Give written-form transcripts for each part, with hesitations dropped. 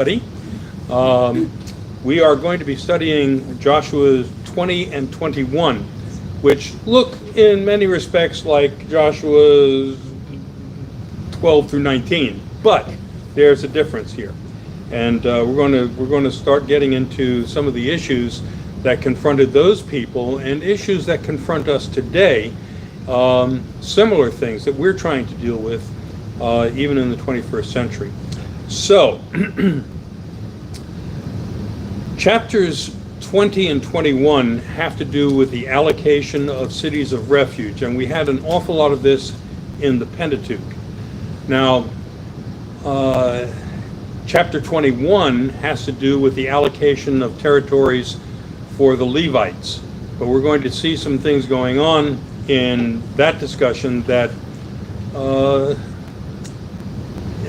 study. We are going to be studying Joshua 20 and 21, which look in many respects like Joshua 12 through 19, but there's a difference here. And we're going to start getting into some of the issues that confronted those people and issues that confront us today, similar things that we're trying to deal with even in the 21st century. So, chapters 20 and 21 have to do with the allocation of cities of refuge, and we had an awful lot of this in the Pentateuch. Now, chapter 21 has to do with the allocation of territories for the Levites, but we're going to see some things going on in that discussion that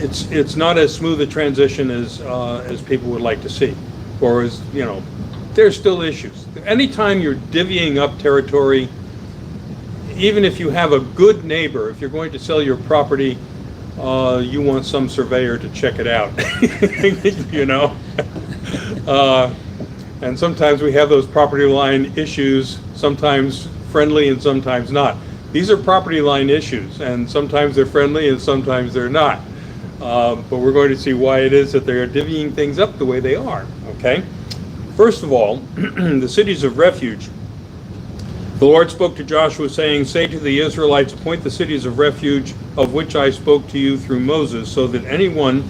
it's not as smooth a transition as people would like to see, or as there's still issues. Anytime you're divvying up territory, even if you have a good neighbor, if you're going to sell your property, you want some surveyor to check it out, and sometimes we have those property line issues, sometimes friendly and sometimes not. These are property line issues, and sometimes they're friendly and sometimes they're not. But we're going to see why it is that they're divvying things up the way they are, okay? First of all, the cities of refuge. The Lord spoke to Joshua, saying, "Say to the Israelites, appoint the cities of refuge of which I spoke to you through Moses, so that anyone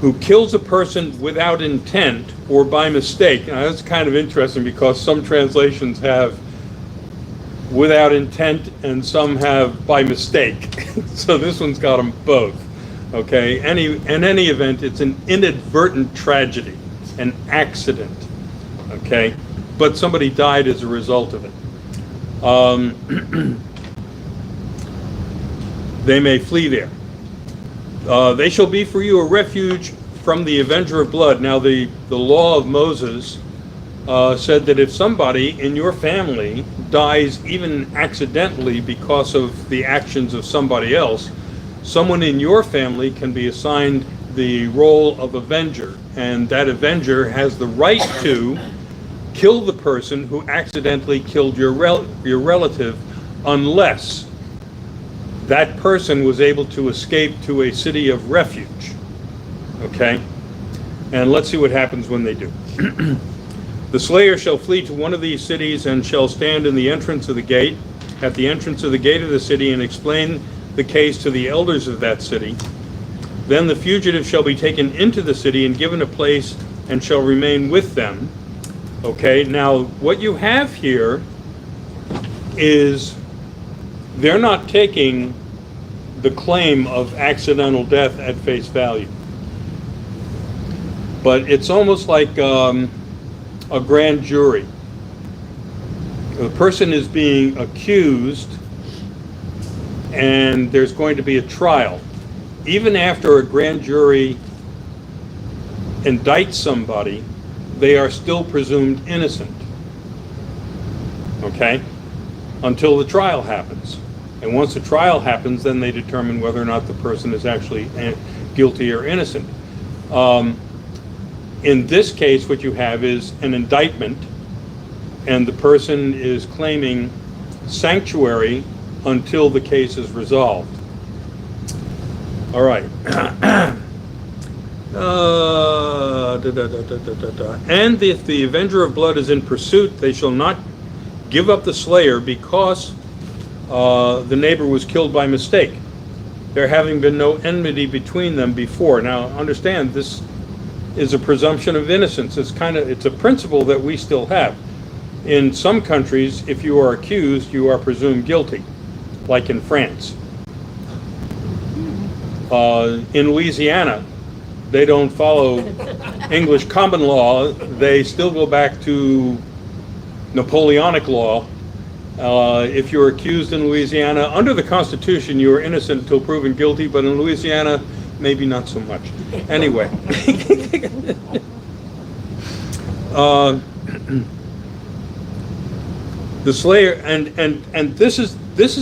who kills a person without intent or by mistake," now that's kind of interesting because some translations have without intent and some have by mistake. So this one's got them both. Okay, in any event, it's an inadvertent tragedy, an accident, okay? But somebody died as a result of it. They may flee there. They shall be for you a refuge from the avenger of blood. Now, the law of Moses said that if somebody in your family dies even accidentally because of the actions of somebody else, someone in your family can be assigned the role of avenger, and that avenger has the right to kill the person who accidentally killed your relative, unless that person was able to escape to a city of refuge. Okay? And let's see what happens when they do. The slayer shall flee to one of these cities and shall stand in the entrance of the gate, at the entrance of the gate of the city, and explain the case to the elders of that city. Then the fugitive shall be taken into the city and given a place and shall remain with them. Okay, now what you have here is they're not taking the claim of accidental death at face value. But it's almost like a grand jury. The person is being accused and there's going to be a trial. Even after a grand jury indicts somebody, they are still presumed innocent, okay, until the trial happens. And once the trial happens, then they determine whether or not the person is actually guilty or innocent. In this case, what you have is an indictment, and the person is claiming sanctuary until the case is resolved. All right. And if the avenger of blood is in pursuit, they shall not give up the slayer because the neighbor was killed by mistake, there having been no enmity between them before. Now, understand, this is a presumption of innocence. It's a principle that we still have. In some countries, if you are accused, you are presumed guilty, like in France. In Louisiana, they don't follow English common law. They still go back to Napoleonic law. If you're accused in Louisiana, under the Constitution, you are innocent until proven guilty, but in Louisiana, maybe not so much. Anyway. The slayer, and this is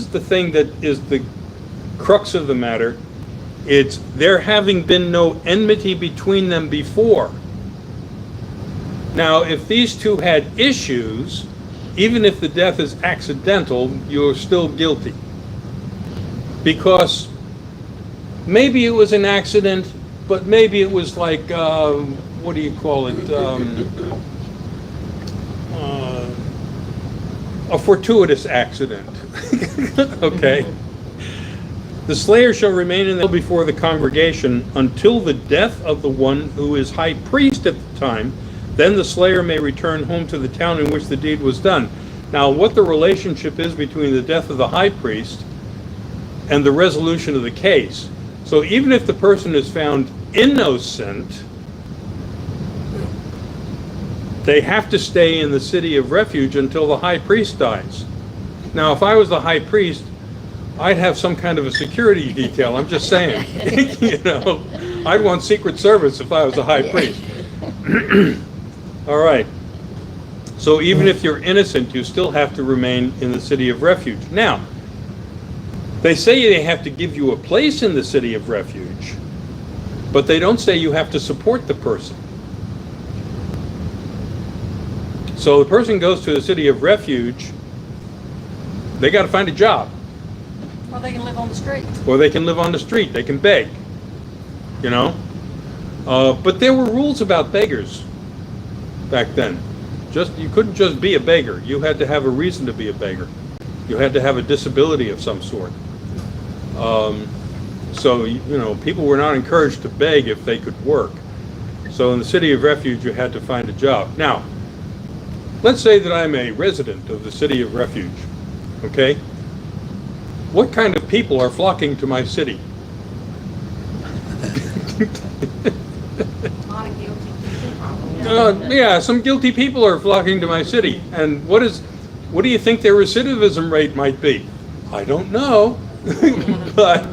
the thing that is the crux of the matter. It's there having been no enmity between them before. Now, if these two had issues, even if the death is accidental, you're still guilty. Because maybe it was an accident, but maybe it was like, what do you call it? A fortuitous accident. Okay. The slayer shall remain in the before the congregation until the death of the one who is high priest at the time. Then the slayer may return home to the town in which the deed was done. Now, what the relationship is between the death of the high priest and the resolution of the case. So even if the person is found innocent, they have to stay in the city of refuge until the high priest dies. Now, if I was the high priest, I'd have some kind of a security detail. I'm just saying. You know, I'd want Secret Service if I was a high priest. All right. So even if you're innocent, you still have to remain in the city of refuge. Now, they say they have to give you a place in the city of refuge, but they don't say you have to support the person. So the person goes to the city of refuge, they got to find a job. Or they can live on the street. Or they can live on the street. They can beg, you know. But there were rules about beggars back then. You couldn't just be a beggar. You had to have a reason to be a beggar. You had to have a disability of some sort. So, you know, people were not encouraged to beg if they could work. So in the city of refuge, you had to find a job. Now, let's say that I'm a resident of the city of refuge, okay? What kind of people are flocking to my city? Yeah, some guilty people are flocking to my city. And what do you think their recidivism rate might be? I don't know, but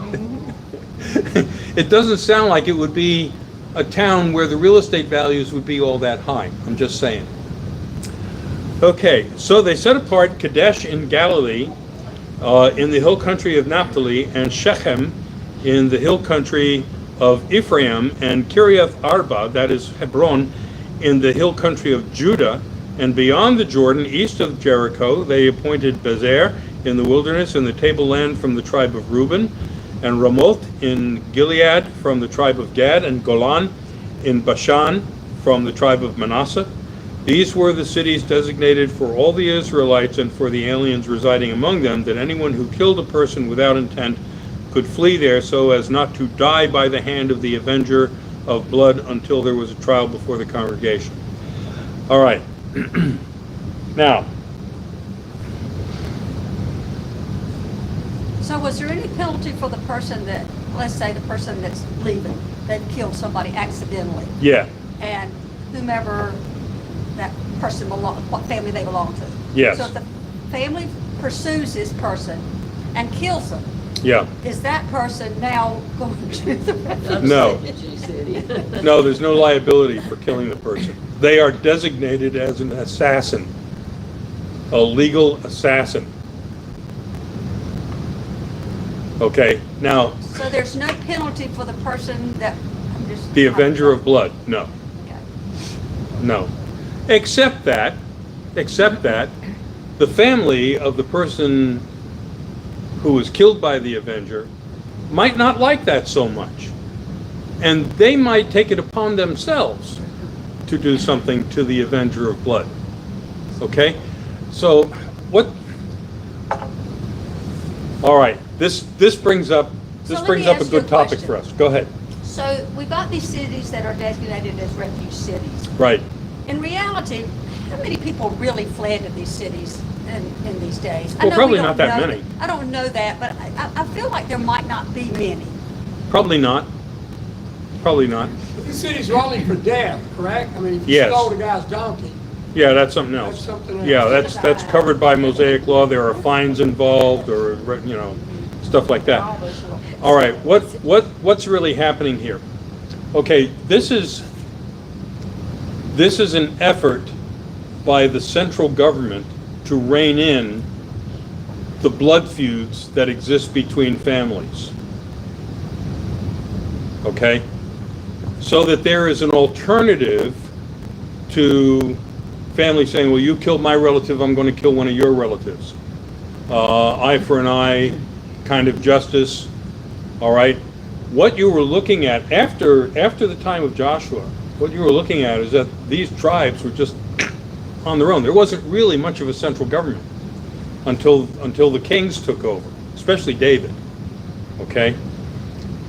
it doesn't sound like it would be a town where the real estate values would be all that high. I'm just saying. Okay, so they set apart Kadesh in Galilee, in the hill country of Naphtali, and Shechem in the hill country of Ephraim, and Kiriath Arba, that is Hebron, in the hill country of Judah, and beyond the Jordan, east of Jericho, they appointed Bezer in the wilderness in the tableland from the tribe of Reuben, and Ramoth in Gilead from the tribe of Gad, and Golan in Bashan from the tribe of Manasseh. These were the cities designated for all the Israelites and for the aliens residing among them, that anyone who killed a person without intent could flee there so as not to die by the hand of the avenger of blood until there was a trial before the congregation. All right. Now. So was there any penalty for the person that, let's say the person that's leaving, that killed somebody accidentally? Yeah. And whomever that person what family they belong to. Yes. So if the family pursues this person and kills them, yeah. Is that person now going to the refuge? No. No, there's no liability for killing the person. They are designated as an assassin, a legal assassin. Okay, now. So there's no penalty for the person that. The avenger of blood, no. Okay. No. Except that the family of the person who was killed by the avenger might not like that so much. And they might take it upon themselves to do something to the avenger of blood. Okay? So what? All right. This brings up a good topic for us. Go ahead. So we've got these cities that are designated as refuge cities. Right. In reality, how many people really fled to these cities in these days? Well, probably not that many. I don't know that, but I feel like there might not be many. Probably not. Probably not. But these cities are only for death, correct? I mean, if you Yes. stole the guy's donkey. Yeah, that's something else. That's something else. Yeah, that's covered by Mosaic law. There are fines involved, or stuff like that. All right, what's really happening here? Okay, this is an effort by the central government to rein in the blood feuds that exist between families. okay? So that there is an alternative to family saying, well, you killed my relative, I'm going to kill one of your relatives. Eye for an eye kind of justice, all right? What you were looking at after the time of Joshua, what you were looking at is that these tribes were just on their own. There wasn't really much of a central government until the kings took over, especially David, okay?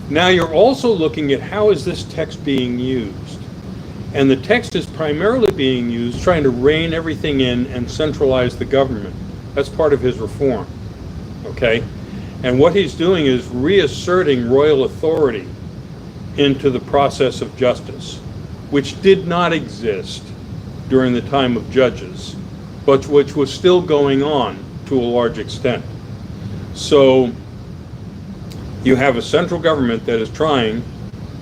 Now you're also looking at how is this text being used? And the text is primarily being used trying to rein everything in and centralize the government. That's part of his reform, okay? And what he's doing is reasserting royal authority into the process of justice, which did not exist during the time of Judges, but which was still going on to a large extent. So you have a central government that is trying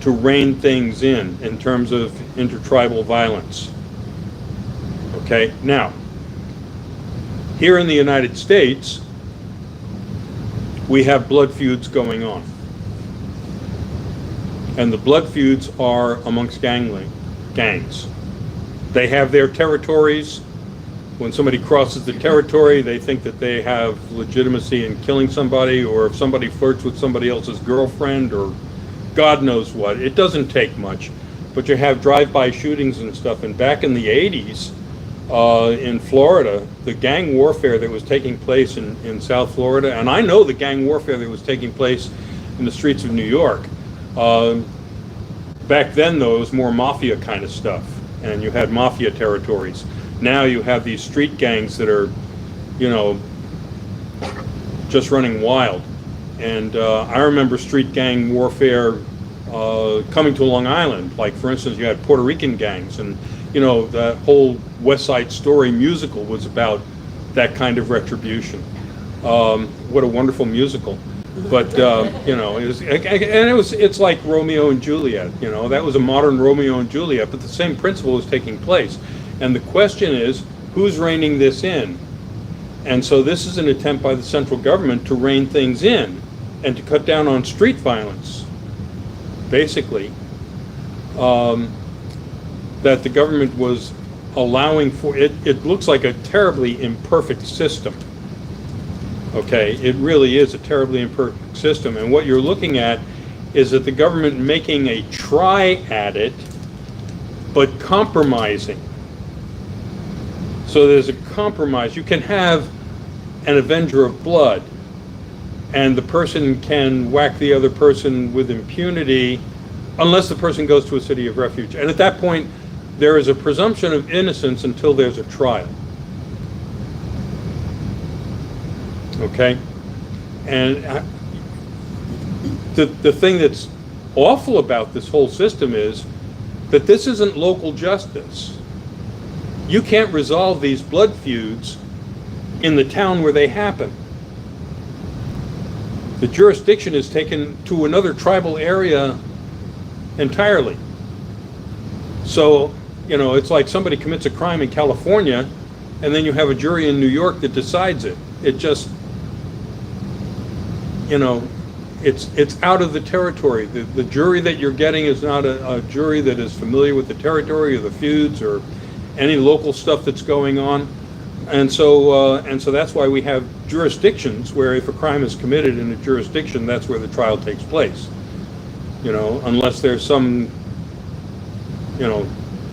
to rein things in terms of intertribal violence. Okay, now, here in the United States, we have blood feuds going on. And the blood feuds are amongst gangs. They have their territories. When somebody crosses the territory, they think that they have legitimacy in killing somebody, or if somebody flirts with somebody else's girlfriend, or God knows what. It doesn't take much. But you have drive-by shootings and stuff. And back in the 80s, in Florida, the gang warfare that was taking place in South Florida, and I know the gang warfare that was taking place in the streets of New York. Back then, though, it was more mafia kind of stuff, and you had mafia territories. Now you have these street gangs that are, you know, just running wild. And I remember street gang warfare coming to Long Island. Like, for instance, you had Puerto Rican gangs, and you know, that whole West Side Story musical was about that kind of retribution. What a wonderful musical. But you know, it's like Romeo and Juliet. You know, that was a modern Romeo and Juliet, but the same principle is taking place. And the question is, who's reining this in? And so this is an attempt by the central government to rein things in and to cut down on street violence, basically. That the government was allowing for it. It looks like a terribly imperfect system. Okay, it really is a terribly imperfect system. And what you're looking at is that the government making a try at it, but compromising. So there's a compromise. You can have an avenger of blood, and the person can whack the other person with impunity, unless the person goes to a city of refuge. And at that point, there is a presumption of innocence until there's a trial. Okay? And the thing that's awful about this whole system is that this isn't local justice. You can't resolve these blood feuds in the town where they happen. The jurisdiction is taken to another tribal area entirely. So, you know, it's like somebody commits a crime in California, and then you have a jury in New York that decides it. It just, you know, it's out of the territory. The jury that you're getting is not a jury that is familiar with the territory or the feuds or any local stuff that's going on. And so that's why we have jurisdictions where if a crime is committed in a jurisdiction, that's where the trial takes place. You know, unless there's some, you know,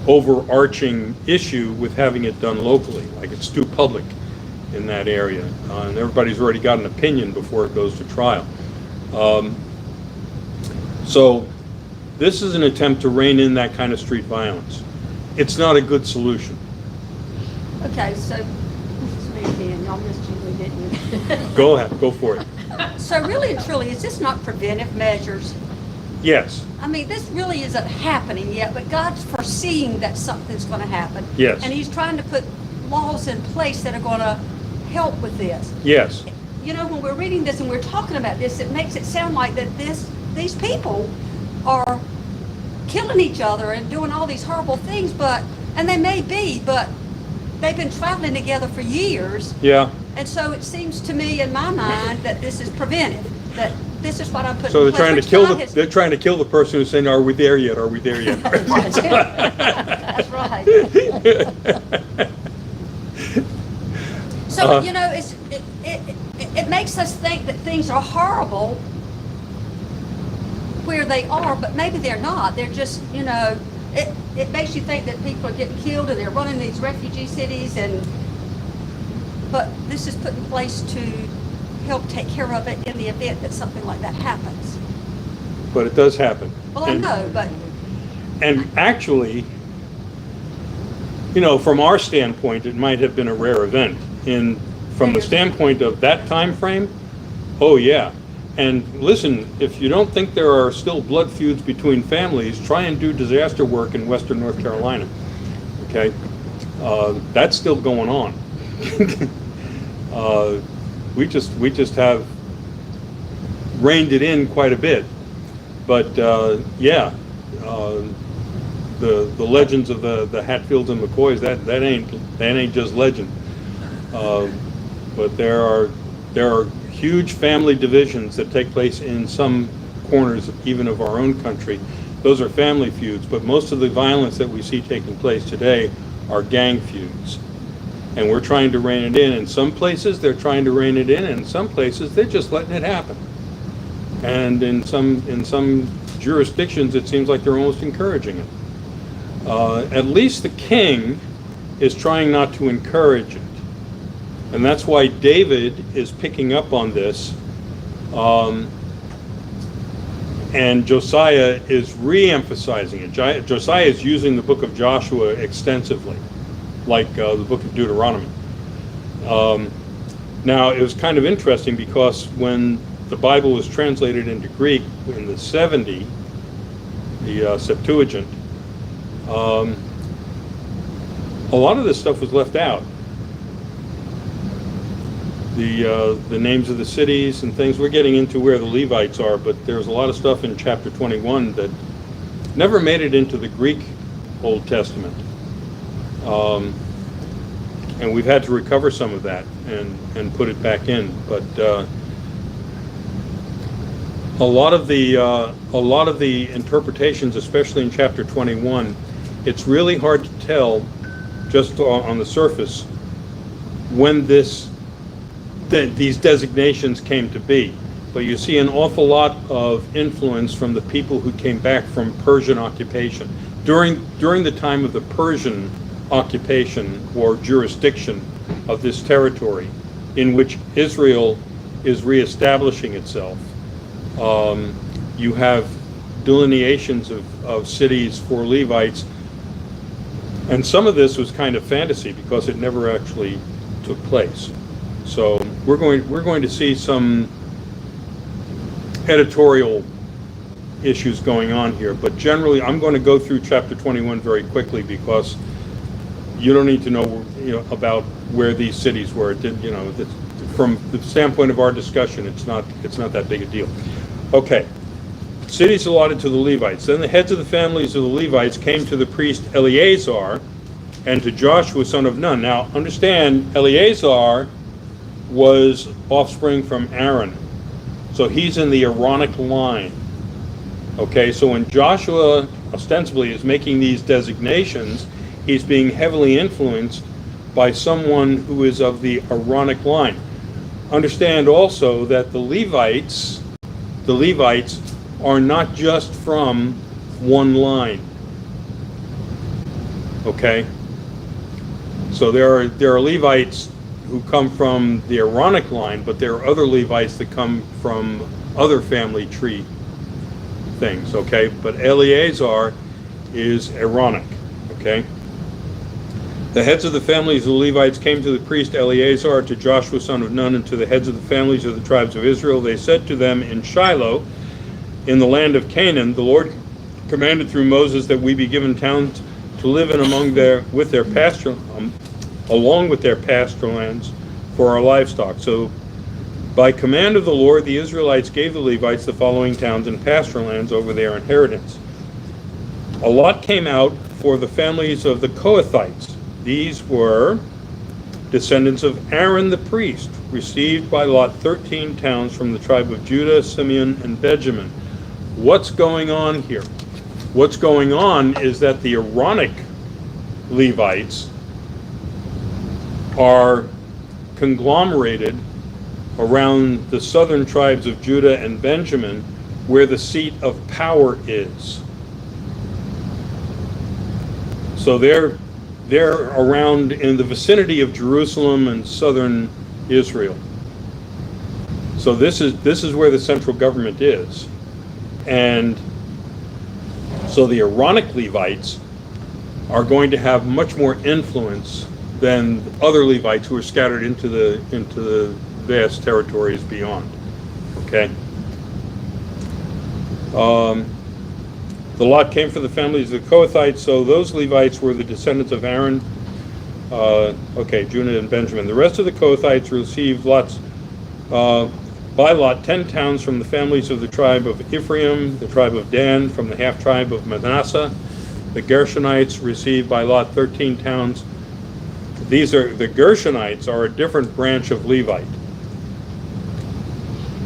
overarching issue with having it done locally, like it's too public in that area, and everybody's already got an opinion before it goes to trial. So this is an attempt to rein in that kind of street violence. It's not a good solution. Okay, so, this is me again, y'all missed Julie, didn't you? Go ahead, go for it. So really and truly, is this not preventive measures? Yes. I mean, this really isn't happening yet, but God's foreseeing that something's going to happen. Yes. And He's trying to put laws in place that are going to help with this. Yes. You know, when we're reading this and we're talking about this, it makes it sound like that these people are killing each other and doing all these horrible things, and they may be, but they've been traveling together for years. Yeah. And so it seems to me in my mind that this is preventive, that this is what I'm putting. So in place, which God has- they're trying to kill the person who's saying, "Are we there yet? Are we there yet?" That's right. So, you know, it makes us think that things are horrible where they are, but maybe they're not. They're just, you know, it makes you think that people are getting killed and they're running these refugee cities, but this is put in place to help take care of it in the event that something like that happens. But it does happen. Well, I know, but And actually, you know, from our standpoint, it might have been a rare event. From the standpoint of that time frame, oh yeah. And listen, if you don't think there are still blood feuds between families, try and do disaster work in Western North Carolina. Okay, that's still going on. We just have reined it in quite a bit, but yeah, the legends of the Hatfields and McCoys, that ain't just legend. But there are huge family divisions that take place in some corners even of our own country. Those are family feuds, but most of the violence that we see taking place today are gang feuds. And we're trying to rein it in. In some places, they're trying to rein it in. And in some places, they're just letting it happen. And in some jurisdictions, it seems like they're almost encouraging it. At least the king is trying not to encourage it. And that's why David is picking up on this. And Josiah is re-emphasizing it. Josiah is using the book of Joshua extensively, like the book of Deuteronomy. Now, it was kind of interesting because when the Bible was translated into Greek in the 70, the Septuagint, a lot of this stuff was left out. The names of the cities and things. We're getting into where the Levites are, but there's a lot of stuff in chapter 21 that never made it into the Greek Old Testament. And we've had to recover some of that and put it back in. But a lot of the interpretations, especially in chapter 21, it's really hard to tell just on the surface when these designations came to be. But you see an awful lot of influence from the people who came back from Persian occupation. During the time of the Persian occupation or jurisdiction of this territory in which Israel is reestablishing itself, you have delineations of cities for Levites, and some of this was kind of fantasy because it never actually took place. So we're going to see some editorial issues going on here, but generally I'm going to go through chapter 21 very quickly because you don't need to know, about where these cities were. From the standpoint of our discussion, it's not that big a deal. Okay, cities allotted to the Levites. Then the heads of the families of the Levites came to the priest Eleazar and to Joshua son of Nun. Now understand, Eleazar was offspring from Aaron, so he's in the Aaronic line. Okay, so when Joshua ostensibly is making these designations, he's being heavily influenced by someone who is of the Aaronic line. Understand also that the Levites are not just from one line. Okay, so there are Levites who come from the Aaronic line, but there are other Levites that come from other family tree things, okay? But Eleazar is Aaronic, okay? The heads of the families of the Levites came to the priest Eleazar, to Joshua son of Nun, and to the heads of the families of the tribes of Israel. They said to them, in Shiloh, in the land of Canaan, the Lord commanded through Moses that we be given towns to live in along with their pasture lands for our livestock. So by command of the Lord, the Israelites gave the Levites the following towns and pasture lands over their inheritance. A lot came out for the families of the Kohathites. These were Descendants of Aaron the priest received by lot 13 towns from the tribe of Judah, Simeon, and Benjamin. What's going on here? What's going on is that the Aaronic Levites are conglomerated around the southern tribes of Judah and Benjamin, where the seat of power is. So they're around in the vicinity of Jerusalem and southern Israel. So this is where the central government is. And so the Aaronic Levites are going to have much more influence than other Levites who are scattered into the vast territories beyond. Okay. The lot came from the families of the Kohathites, so those Levites were the descendants of Aaron. Judah and Benjamin. The rest of the Kohathites received lots by lot 10 towns from the families of the tribe of Ephraim, the tribe of Dan, from the half tribe of Manasseh. The Gershonites received by lot 13 towns. The Gershonites are a different branch of Levite.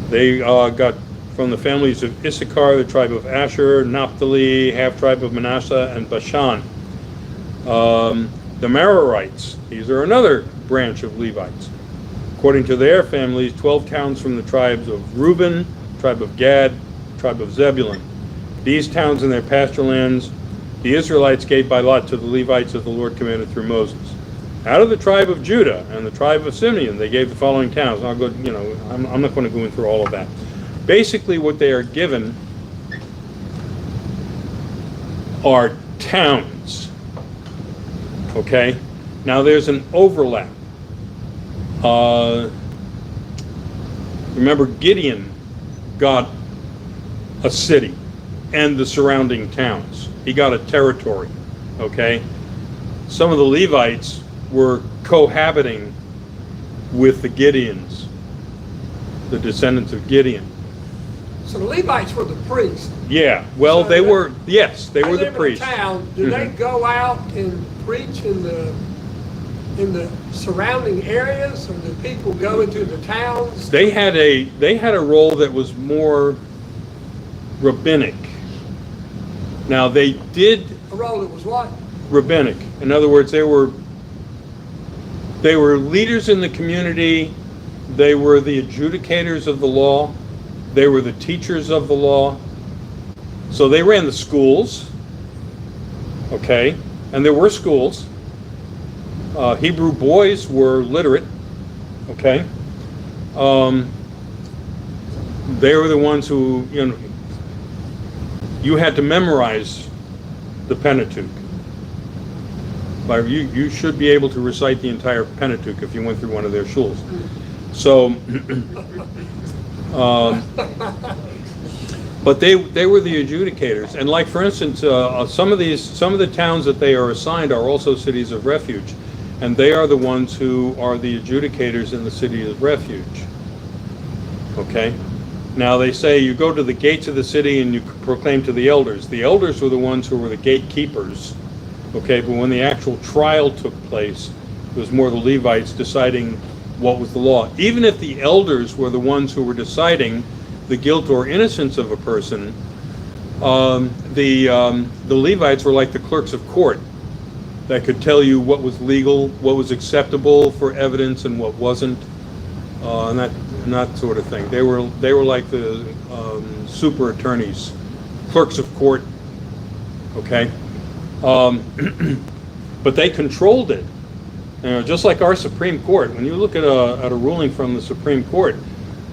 They got from the families of Issachar, the tribe of Asher, Naphtali, half tribe of Manasseh, and Bashan. The Merarites, these are another branch of Levites. According to their families, 12 towns from the tribes of Reuben, tribe of Gad, tribe of Zebulun. These towns and their pasture lands the Israelites gave by lot to the Levites as the Lord commanded through Moses. Out of the tribe of Judah and the tribe of Simeon, they gave the following towns. I'll go, I'm not going to go through all of that. Basically, what they are given are towns. Okay? Now, there's an overlap. Remember, Gideon got a city and the surrounding towns. He got a territory. Okay? Some of the Levites were cohabiting with the Gideons, the descendants of Gideon. So the Levites were the priests. Yeah, well, So they were the priests. Town, do they go out and preach in the surrounding areas, or do people go into the towns? They had a role that was more rabbinic. Now they did A role that was what? rabbinic. In other words, they were leaders in the community. They were the adjudicators of the law. They were the teachers of the law. So they ran the schools. Okay, and there were schools. Hebrew boys were literate. Okay, they were the ones who, you had to memorize the Pentateuch. Like you should be able to recite the entire Pentateuch if you went through one of their shuls. So, but they were the adjudicators. And like, for instance, some of the towns that they are assigned are also cities of refuge, and they are the ones who are the adjudicators in the city of refuge. Okay. Now they say you go to the gates of the city and you proclaim to the elders. The elders were the ones who were the gatekeepers. Okay, but when the actual trial took place, it was more the Levites deciding what was the law. Even if the elders were the ones who were deciding the guilt or innocence of a person, the Levites were like the clerks of court that could tell you what was legal, what was acceptable for evidence, and what wasn't, and that sort of thing. They were like the super attorneys, clerks of court. Okay, but they controlled it. Just like our Supreme Court. When you look at a ruling from the Supreme Court,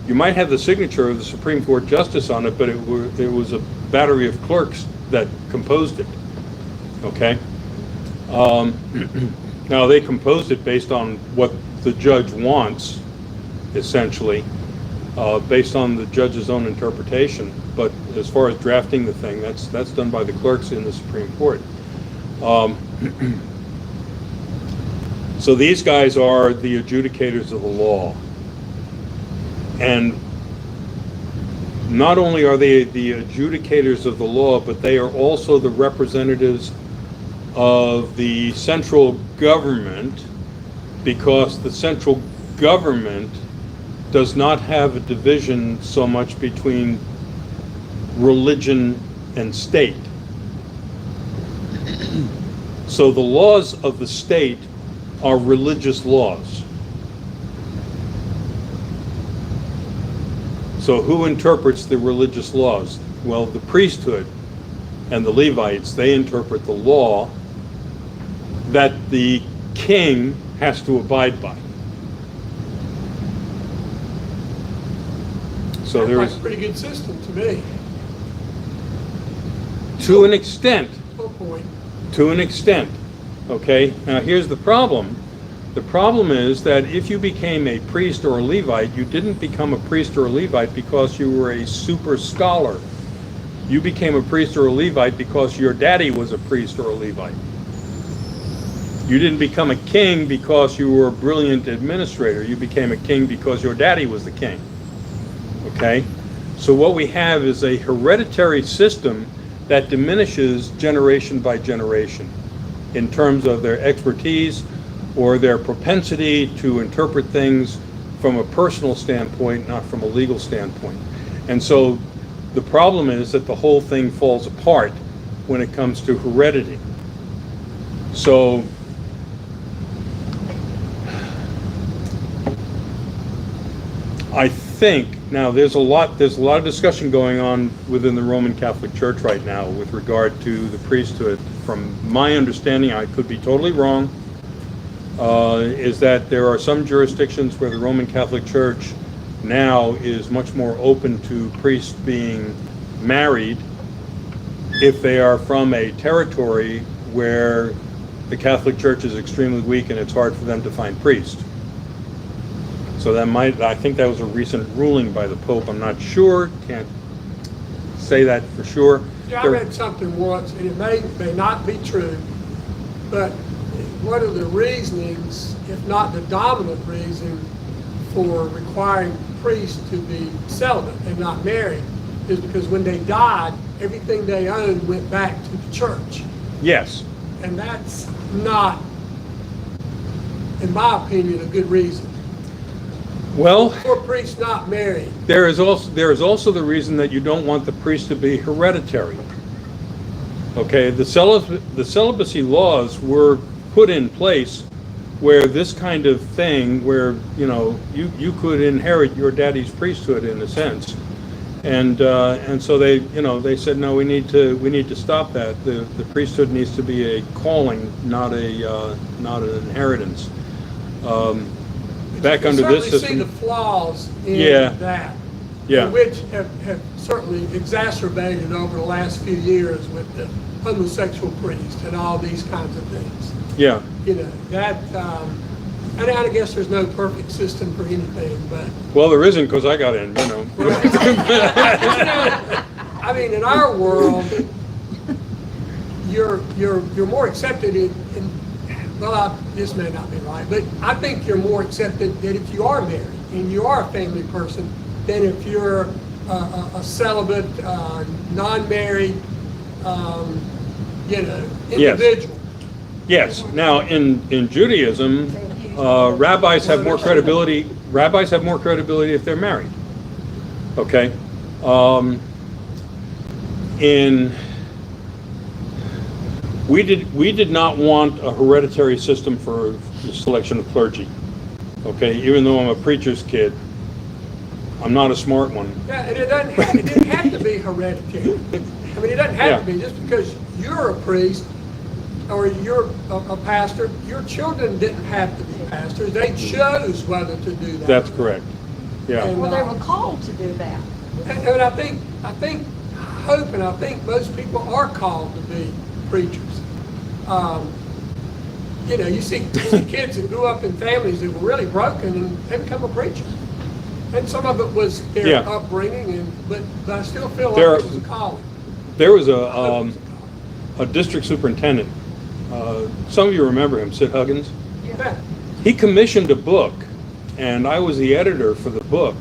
you might have the signature of the Supreme Court justice on it, but it was a battery of clerks that composed it. Okay. Now they composed it based on what the judge wants, essentially, based on the judge's own interpretation. But as far as drafting the thing, that's done by the clerks in the Supreme Court. So these guys are the adjudicators of the law. And not only are they the adjudicators of the law, but they are also the representatives of the central government, because the central government does not have a division so much between religion and state. So the laws of the state are religious laws. So who interprets the religious laws? Well, the priesthood and the Levites, they interpret the law that the king has to abide by. So Sounds there like is, a pretty good system to me. to an extent, Full point. to an extent, okay? Now here's the problem. The problem is that if you became a priest or a Levite, you didn't become a priest or a Levite because you were a super scholar. You became a priest or a Levite because your daddy was a priest or a Levite. You didn't become a king because you were a brilliant administrator. You became a king because your daddy was the king. Okay? So what we have is a hereditary system that diminishes generation by generation in terms of their expertise or their propensity to interpret things from a personal standpoint, not from a legal standpoint. And so the problem is that the whole thing falls apart when it comes to heredity. So I think now there's a lot of discussion going on within the Roman Catholic Church right now with regard to the priesthood. From my understanding, I could be totally wrong, is that there are some jurisdictions where the Roman Catholic Church now is much more open to priests being married if they are from a territory where the Catholic Church is extremely weak and it's hard for them to find priests. So that might, I think that was a recent ruling by the Pope. I'm not sure, can't say that for sure. Yeah, I read something once, and it may not be true, but one of the reasonings, if not the dominant reason, for requiring priests to be celibate and not married is because when they died, everything they owned went back to the church. Yes. And that's not, in my opinion, a good reason. Well, For priests not married. there is also the reason that you don't want the priest to be hereditary. Okay, the celibacy laws were put in place where this kind of thing, where you could inherit your daddy's priesthood in a sense, and so they said no, we need to stop that. The priesthood needs to be a calling, not an inheritance. Back under this You certainly see system, the flaws in that, yeah. which have certainly exacerbated over the last few years with the homosexual priest and all these kinds of things. Yeah. That, and I guess there's no perfect system for anything, but. Well, there isn't, because I got in, I mean, in our world, you're more accepted this may not be right, but I think you're more accepted that if you are married and you are a family person than if you're a celibate, non-married, individual. Yes. Now, in Judaism, rabbis have more credibility. Rabbis have more credibility if they're married. Okay. We did not want a hereditary system for the selection of clergy. Okay, even though I'm a preacher's kid, I'm not a smart one. Yeah, and it didn't have to be hereditary. I mean, it doesn't have to be. Just because you're a priest or you're a pastor, your children didn't have to be pastors. They chose whether to do that. That's correct. Yeah. And, Well, they were called to do that. and I think most people are called to be preachers. You see kids that grew up in families that were really broken and they become a preacher. And some of it was their upbringing, but I still feel like it was a calling. There was a district superintendent. Some of you remember him, Sid Huggins. Yeah. He commissioned a book, and I was the editor for the book.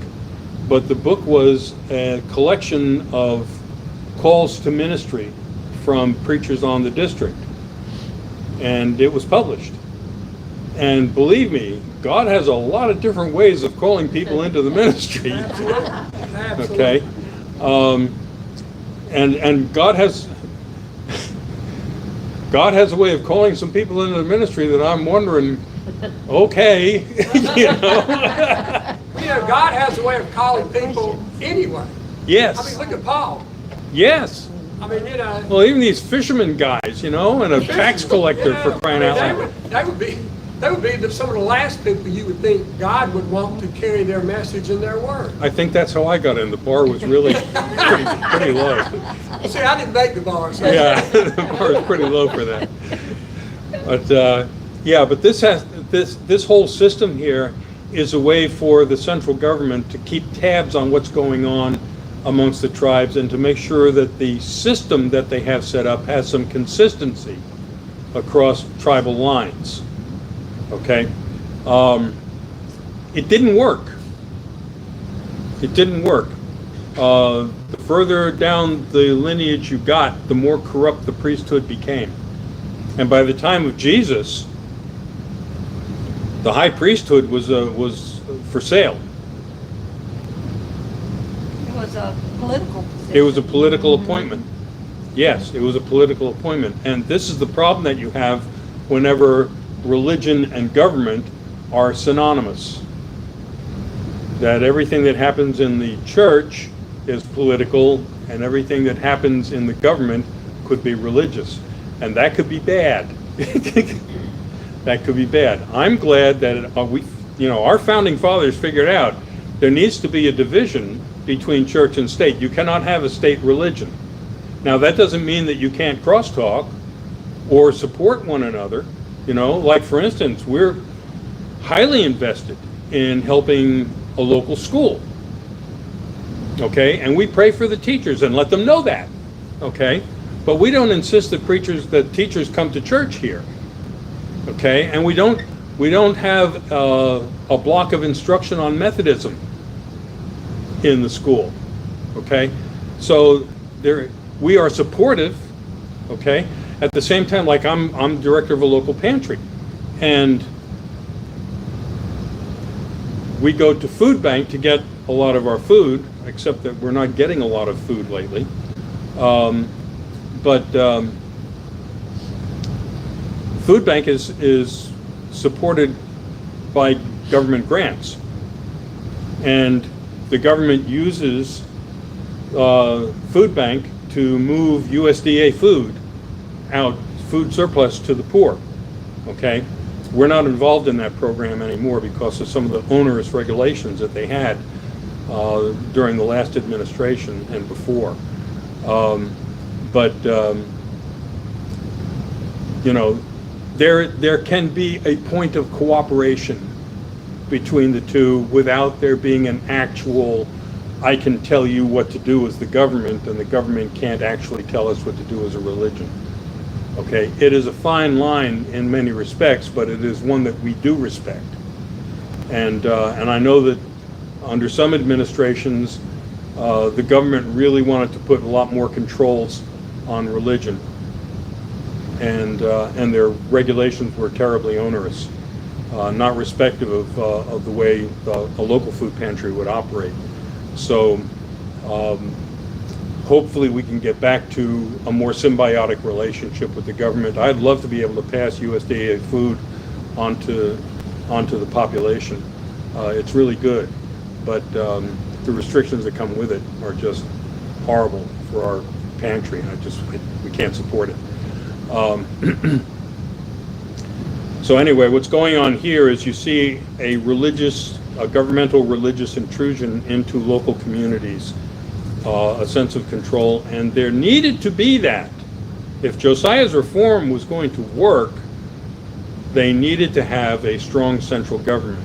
But the book was a collection of calls to ministry from preachers on the district. And it was published. And believe me, God has a lot of different ways of calling people into the ministry. Okay? And God has a way of calling some people into the ministry that I'm wondering, okay, you know? You know, God has a way of calling people anyway. Yes. I mean, look at Paul. Yes. I mean, you know. Well, even these fishermen guys, you know, and a tax collector for crying out loud. They would be some of the last people you would think God would want to carry their message and their word. I think that's how I got in. The bar was really pretty low. See, I didn't make the bar. So. Yeah, the bar was pretty low for that. But yeah, but this whole system here is a way for the central government to keep tabs on what's going on amongst the tribes and to make sure that the system that they have set up has some consistency across tribal lines. Okay? It didn't work. It didn't work. The further down the lineage you got, the more corrupt the priesthood became. And by the time of Jesus, the high priesthood was for sale. It was a political position. It was a political appointment. Yes, it was a political appointment. And this is the problem that you have whenever religion and government are synonymous. That everything that happens in the church is political, and everything that happens in the government could be religious. And that could be bad. That could be bad. I'm glad that our founding fathers figured out there needs to be a division between church and state. You cannot have a state religion. Now, that doesn't mean that you can't crosstalk or support one another. You know, like for instance, we're highly invested in helping a local school. Okay, and we pray for the teachers and let them know that. Okay, but we don't insist that teachers come to church here. Okay, and we don't have a block of instruction on Methodism in the school. Okay, so we are supportive. Okay, at the same time, like I'm director of a local pantry, and we go to food bank to get a lot of our food, except that we're not getting a lot of food lately. But food bank is supported by government grants, and the government uses food bank to move USDA food surplus to the poor. Okay, we're not involved in that program anymore because of some of the onerous regulations that they had during the last administration and before. You know, there can be a point of cooperation between the two without there being an actual, I can tell you what to do as the government, and the government can't actually tell us what to do as a religion. Okay, it is a fine line in many respects, but it is one that we do respect. And I know that under some administrations, the government really wanted to put a lot more controls on religion, and their regulations were terribly onerous, not respective of the way a local food pantry would operate. So hopefully we can get back to a more symbiotic relationship with the government. I'd love to be able to pass USDA food onto the population. It's really good, but the restrictions that come with it are just horrible for our pantry. We can't support it. So anyway, what's going on here is you see a governmental religious intrusion into local communities, a sense of control, and there needed to be that. If Josiah's reform was going to work, they needed to have a strong central government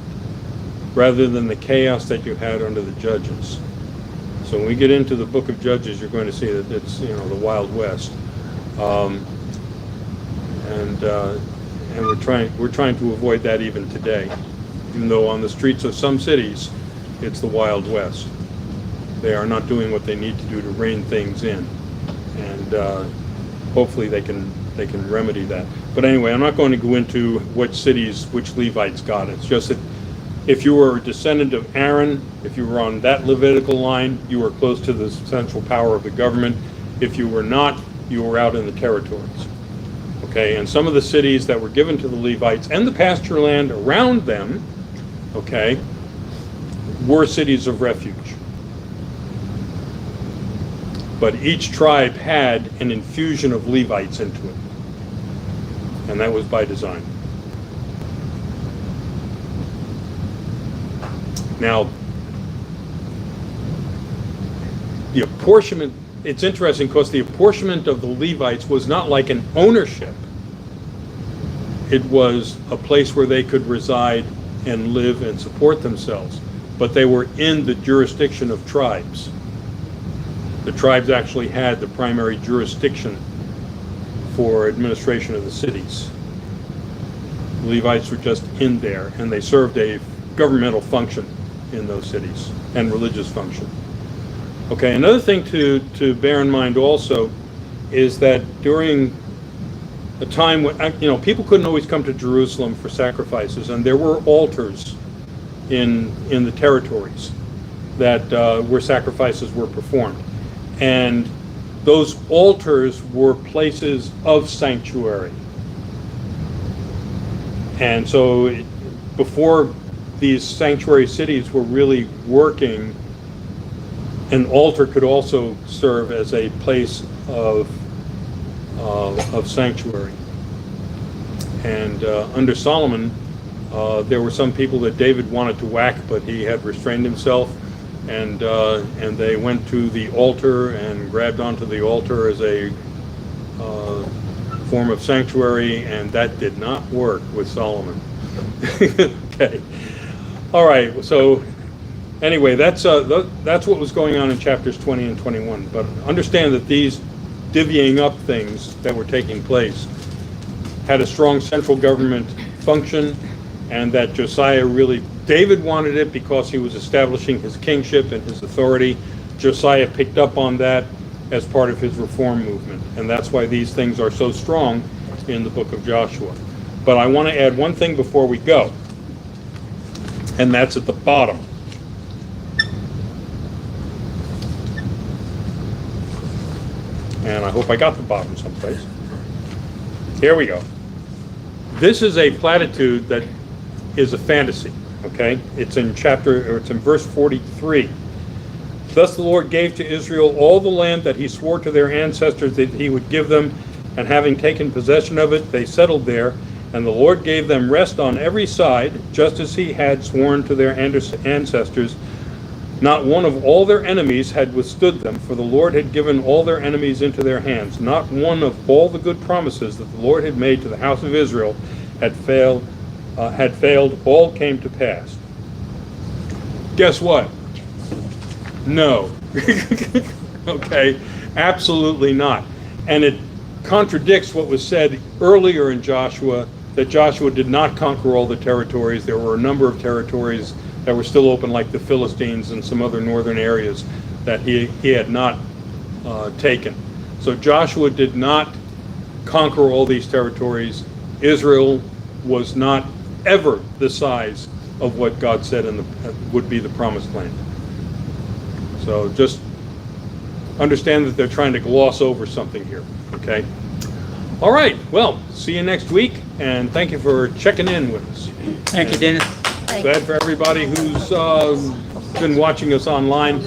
rather than the chaos that you had under the judges. So when we get into the book of Judges, you're going to see that it's the Wild West, and we're trying to avoid that even today. Even though on the streets of some cities, it's the Wild West. They are not doing what they need to do to rein things in, and hopefully they can remedy that. But anyway, I'm not going to go into which cities, which Levites got. It's just that if you were a descendant of Aaron, if you were on that Levitical line, you were close to the central power of the government. If you were not, you were out in the territories. Okay, and some of the cities that were given to the Levites and the pasture land around them, okay, were cities of refuge. But each tribe had an infusion of Levites into it. And that was by design. Now, the apportionment, it's interesting because the apportionment of the Levites was not like an ownership. It was a place where they could reside and live and support themselves. But they were in the jurisdiction of tribes. The tribes actually had the primary jurisdiction for administration of the cities. The Levites were just in there, and they served a governmental function in those cities and religious function. Okay, another thing to bear in mind also is that during a time when, people couldn't always come to Jerusalem for sacrifices, and there were altars in the territories that where sacrifices were performed. And those altars were places of sanctuary. And so before these sanctuary cities were really working, an altar could also serve as a place of sanctuary. And under Solomon, there were some people that David wanted to whack, but he had restrained himself. And they went to the altar and grabbed onto the altar as a form of sanctuary, and that did not work with Solomon. Okay. All right. So anyway, that's what was going on in chapters 20 and 21. But understand that these divvying up things that were taking place had a strong central government function, and that Josiah really, David wanted it because he was establishing his kingship and his authority. Josiah picked up on that as part of his reform movement, and that's why these things are so strong in the book of Joshua. But I want to add one thing before we go, and that's at the bottom. And I hope I got the bottom someplace. Here we go. This is a platitude that is a fantasy, okay? It's in verse 43. Thus the Lord gave to Israel all the land that he swore to their ancestors that he would give them, and having taken possession of it, they settled there, and the Lord gave them rest on every side, just as he had sworn to their ancestors. Not one of all their enemies had withstood them, for the Lord had given all their enemies into their hands. Not one of all the good promises that the Lord had made to the house of Israel had failed. All came to pass. Guess what? No. Okay, absolutely not. And it contradicts what was said earlier in Joshua, that Joshua did not conquer all the territories. There were a number of territories that were still open, like the Philistines and some other northern areas that he had not taken. So Joshua did not conquer all these territories. Israel was not ever the size of what God said would be the promised land. So just understand that they're trying to gloss over something here, okay? All right, well, see you next week, and thank you for checking in with us. Thank you, Dennis. Glad for everybody who's been watching us online.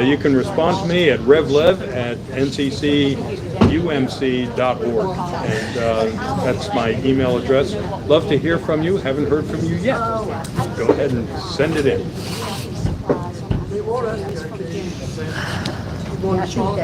You can respond to me at revlev@nccumc.org, and that's my email address. Love to hear from you. Haven't heard from you yet. Go ahead and send it in. They want us to go, Keith. You want to talk?